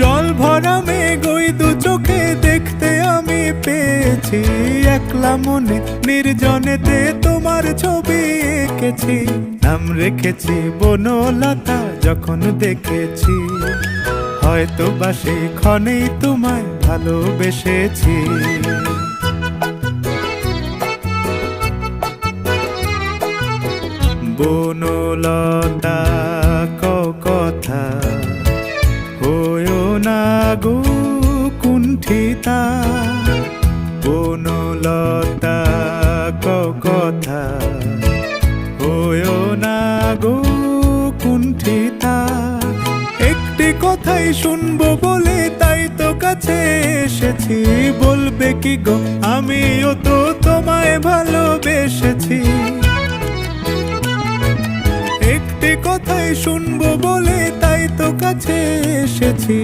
জল ভরা মেঘ ওই দু চোখে দেখতে আমি পেয়েছি, একলা মনে নির্জনেতে তোমার ছবি এঁকেছি। নাম রেখেছি বনলতা যখন দেখেছি, হয়তো বা সেই ক্ষণেই তোমায় ভালোবেসেছি। বনলতা কথা হয়ো না গো কুণ্ঠিতা, বনলতা কথা হয়ো না গো কুণ্ঠিতা। একটি কথাই শুনবো বলে তাই তো কাছে এসেছি, বলবে কি গো আমিও তো তোমায় ভালোবেসেছি। একটি কথাই শুনবো বলে তাই তো কাছে এসেছি,